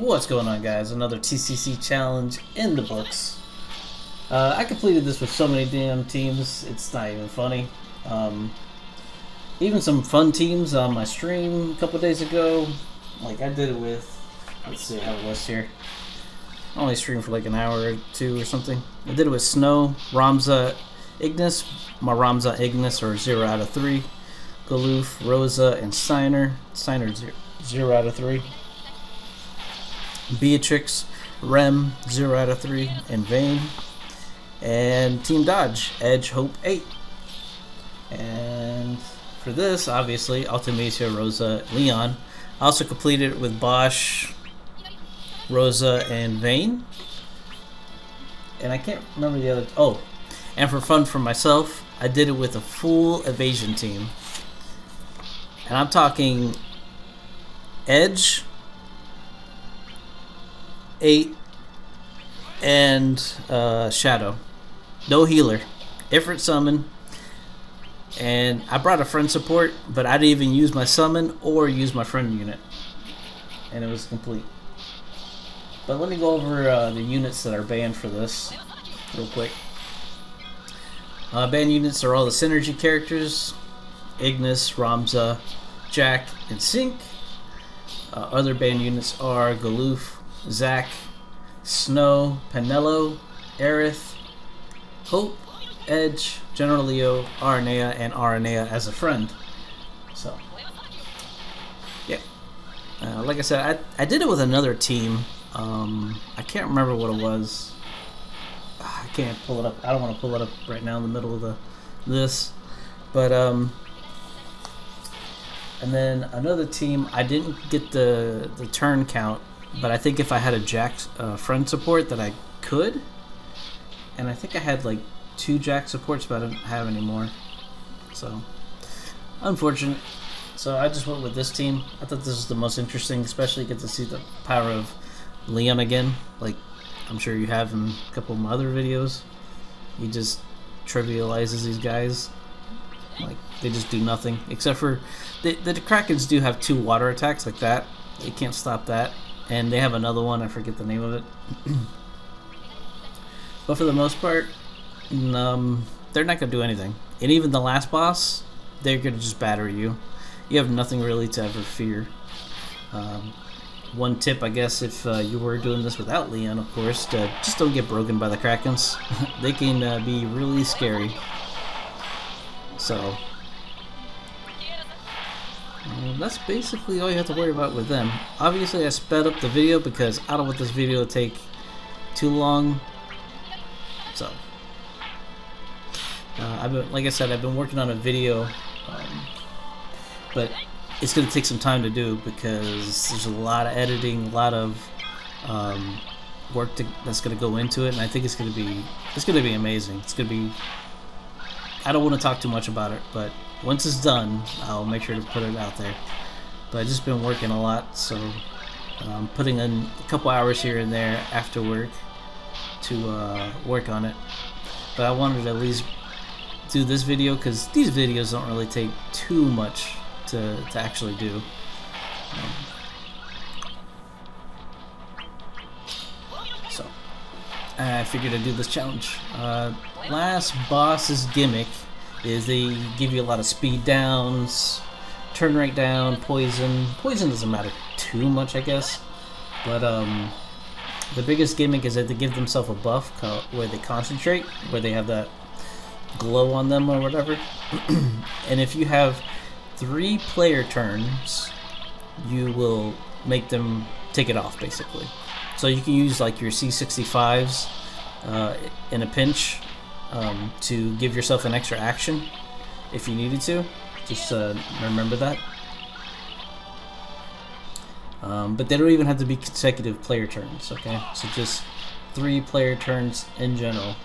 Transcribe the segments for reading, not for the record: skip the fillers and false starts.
What's going on, guys? Another TCC challenge in the books. I completed this with so many damn teams, it's not even funny. Even some fun teams on my stream a couple days ago. Like I did it with, let's see how it was here. I only streamed for like an hour or two or something. I did it with Snow, Ramza, Ignis. My Ramza, Ignis are 0 out of 3. Galoof, Rosa, and Steiner. Steiner 0 out of 3. Beatrix, Rem, 0 out of 3, and Vayne. And Team Dodge, Edge, Hope, 8. And for this, obviously, Ultimecia, Rosa, Leon. I also completed it with Bosch, Rosa, and Vayne. And I can't remember the other. Oh, and for fun for myself, I did it with a full evasion team. And I'm talking Edge, 8, and Shadow. No healer. Ifrit summon. And I brought a friend support, but I didn't even use my summon or use my friend unit. And it was complete. But let me go over the units that are banned for this real quick. Banned units are all the synergy characters. Ignis, Ramza, Jack, and Sync. Other banned units are Galoof, Zac, Snow, Penelo, Aerith, Hope, Edge, General Leo, Aranea, and Aranea as a friend. So, yeah. Like I said, I did it with another team. I can't remember what it was. I can't pull it up. I don't want to pull it up right now in the middle of this. But, and then another team, I didn't get the turn count, but I think if I had a Jack friend support that I could. And I think I had like 2 Jack supports, but I don't have anymore. So, unfortunate. So I just went with this team. I thought this was the most interesting, especially get to see the power of Leon again. Like, I'm sure you have in a couple of my other videos. He just trivializes these guys. Like, they just do nothing. Except for, the Krakens do have 2 water attacks like that. They can't stop that. And they have another one, I forget the name of it. But for the most part, they're not going to do anything. And even the last boss, they're going to just batter you. You have nothing really to ever fear. One tip, I guess, if you were doing this without Leon, of course, just don't get broken by the Krakens. They can be really scary. So, that's basically all you have to worry about with them. Obviously, I sped up the video because I don't want this video to take too long. So, like I said, I've been working on a video, but it's going to take some time to do because there's a lot of editing, a lot of work that's going to go into it, and I think it's going to be amazing. It's going to be. I don't want to talk too much about it, but once it's done, I'll make sure to put it out there. But I've just been working a lot, so I'm putting in a couple hours here and there after work to work on it. But I wanted to at least do this video because these videos don't really take too much to actually do. So I figured I'd do this challenge. Last boss's gimmick is they give you a lot of speed downs, turn rate down, poison. Poison doesn't matter too much, I guess. But the biggest gimmick is that they give themselves a buff where they concentrate, where they have that glow on them or whatever. And if you have 3 player turns, you will make them take it off, basically. So you can use like your C65s in a pinch to give yourself an extra action if you needed to. Just remember that. But they don't even have to be consecutive player turns, okay? So just 3 player turns in general.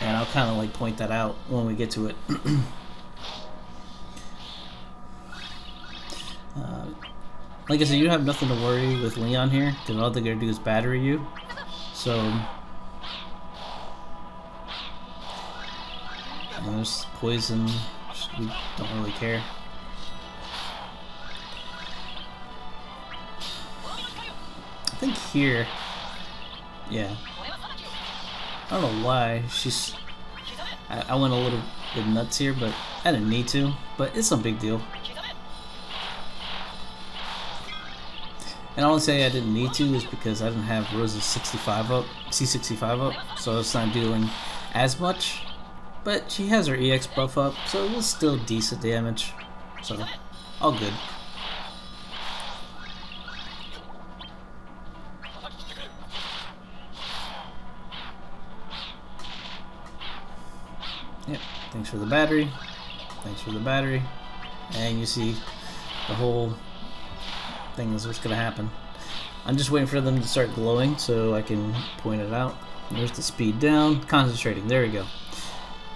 And I'll kind of like point that out when we get to it. Like I said, you have nothing to worry with Leon here, because all they're going to do is batter you. So, there's poison, we don't really care. think here. Yeah. I don't know why she's. I went a little bit nuts here, but I didn't need to. But it's no big deal. And I only say I didn't need to is because I didn't have Rosa's 65 up, C65 up, so it's not dealing as much. But she has her EX buff up, so it was still decent damage. So, all good. Yep, thanks for the battery. Thanks for the battery. And you see the whole thing is what's gonna happen. I'm just waiting for them to start glowing so I can point it out. There's the speed down, concentrating, there we go.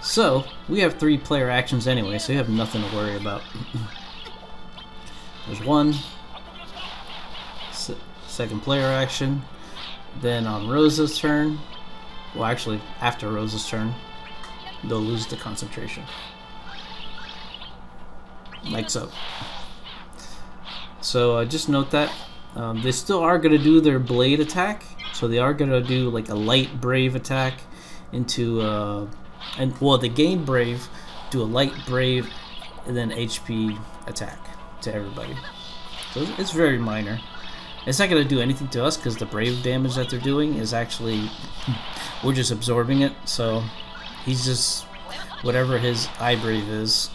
So, we have 3 player actions anyway, so you have nothing to worry about. There's one. Second player action. Then on Rosa's turn, well actually after Rosa's turn, they'll lose the concentration. Like so. So just note that they still are going to do their blade attack. So they are going to do like a light brave attack into they gain brave, do a light brave, and then HP attack to everybody. So it's very minor. It's not going to do anything to us because the brave damage that they're doing is actually we're just absorbing it. So he's just whatever his eye brave is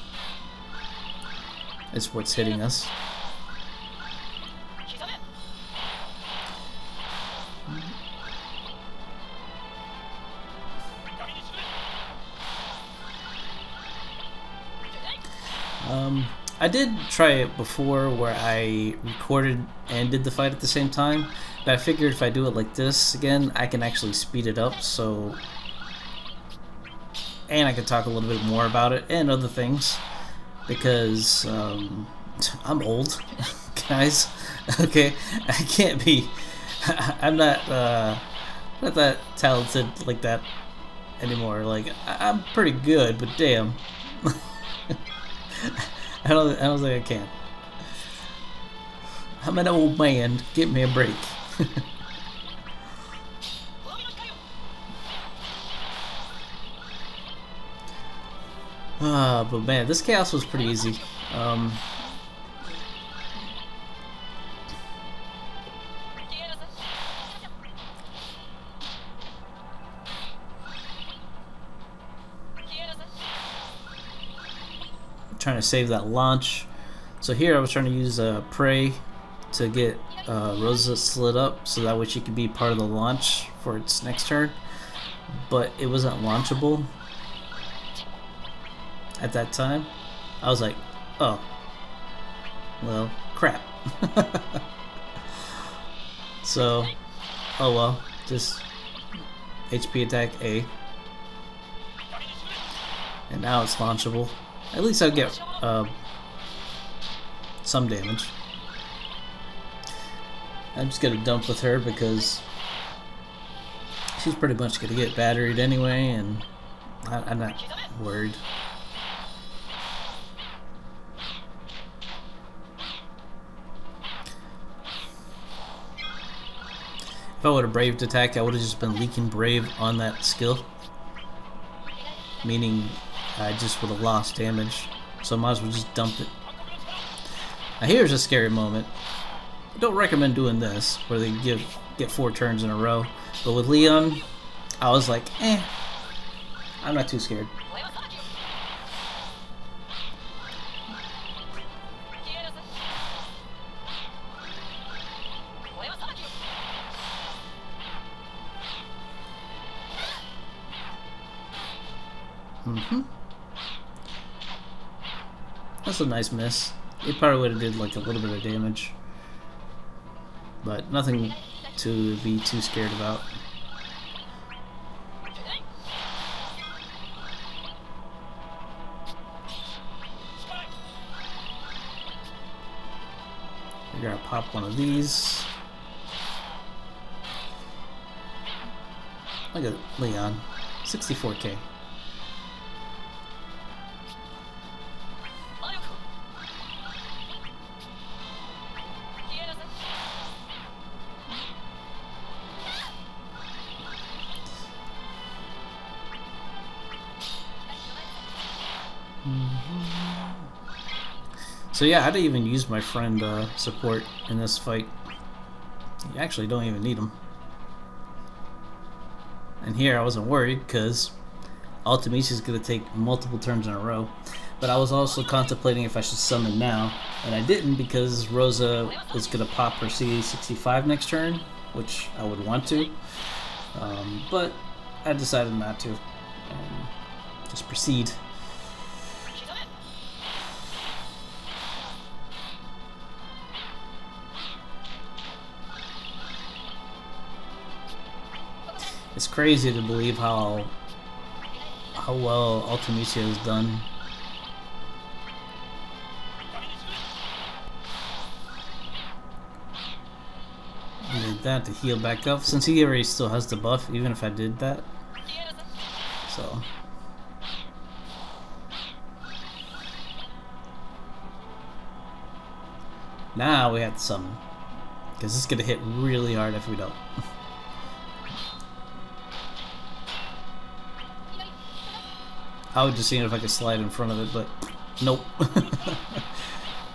what's hitting us. I did try it before where I recorded and did the fight at the same time, but I figured if I do it like this again, I can actually speed it up, so... And I could talk a little bit more about it and other things, because I'm old, guys. Okay, I can't be... I'm not that talented like that anymore. Like, I'm pretty good, but damn. I don't think I can. I'm an old man. Give me a break. But man, this chaos was pretty easy. Trying to save that launch. So here I was trying to use Prey to get Rosa slid up so that way she could be part of the launch for its next turn, but it wasn't launchable at that time. I was like, oh well, crap. So oh well, just HP attack A, and now it's launchable. At least I'll get some damage. I'm just gonna dump with her because she's pretty much gonna get batteried anyway, and I'm not worried. If I would have braved attack, I would have just been leaking brave on that skill, meaning I just would have lost damage, so I might as well just dump it. Now here's a scary moment. I don't recommend doing this, where they get 4 turns in a row. But with Leon, I was like, I'm not too scared. That's a nice miss. It probably would have did like a little bit of damage, but nothing to be too scared about. We're gonna pop one of these. Look at Leon, 64k. So yeah, I didn't even use my friend support in this fight. You actually don't even need him. And here I wasn't worried because Ultimecia is going to take multiple turns in a row. But I was also contemplating if I should summon now. And I didn't because Rosa is going to pop her C65 next turn, which I would want to. But I decided not to. Just proceed. It's crazy to believe how well Ultimecia has done. I did that to heal back up, since he already still has the buff, even if I did that. So now we have to summon, because it's gonna hit really hard if we don't. I was just seeing if I could slide in front of it, but nope.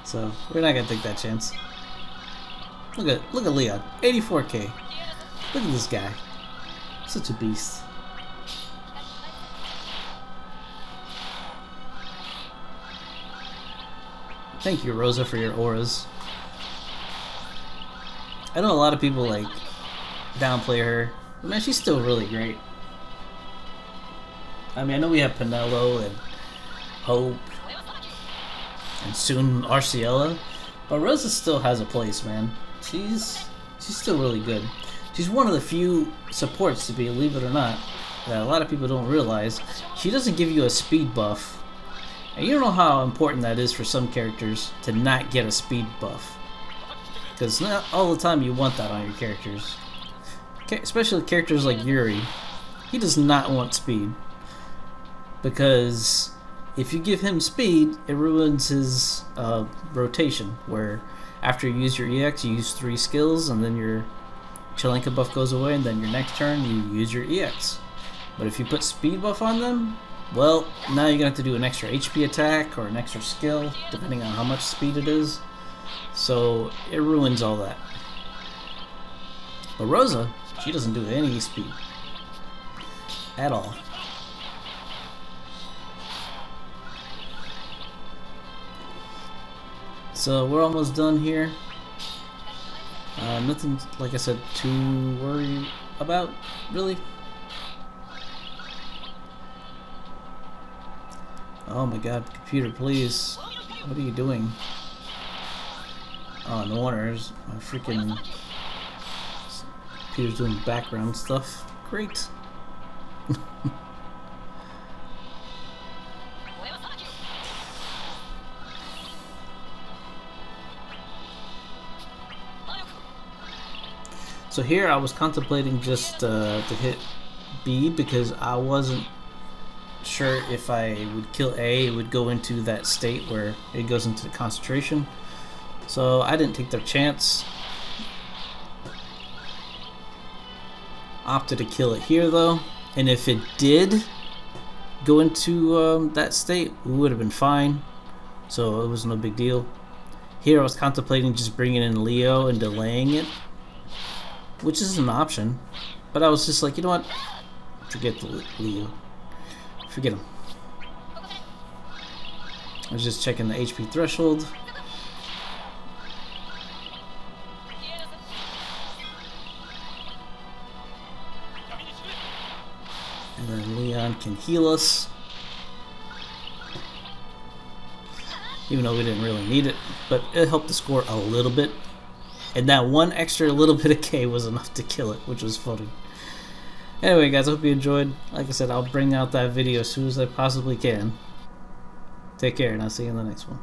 So we're not gonna take that chance. Look at Leon, 84k. Look at this guy, such a beast. Thank you, Rosa, for your auras. I know a lot of people like downplay her, but man, she's still really great. I mean, I know we have Penelo and Hope and soon Arciella, but Rosa still has a place, man. She's still really good. She's one of the few supports, to believe it or not, that a lot of people don't realize. She doesn't give you a speed buff, and you don't know how important that is for some characters to not get a speed buff, because not all the time you want that on your characters, especially characters like Yuri. He does not want speed. Because if you give him speed, it ruins his rotation, where after you use your EX, you use 3 skills, and then your Chelenka buff goes away, and then your next turn, you use your EX. But if you put speed buff on them, well, now you're going to have to do an extra HP attack or an extra skill, depending on how much speed it is. So it ruins all that. But Rosa, she doesn't do any speed at all. So we're almost done here. Nothing, like I said, to worry about, really. Oh my god, computer, please. What are you doing? Oh, no wonder. My freaking computer's doing background stuff. Great. So here I was contemplating just to hit B because I wasn't sure if I would kill A, it would go into that state where it goes into the concentration. So I didn't take their chance. Opted to kill it here though, and if it did go into that state, we would have been fine. So it was no big deal. Here I was contemplating just bringing in Leo and delaying it, which is an option, but I was just like, you know what? Forget the Leo. Forget him. I was just checking the HP threshold. And then Leon can heal us. Even though we didn't really need it, but it helped the score a little bit. And that one extra little bit of K was enough to kill it, which was funny. Anyway, guys, I hope you enjoyed. Like I said, I'll bring out that video as soon as I possibly can. Take care, and I'll see you in the next one.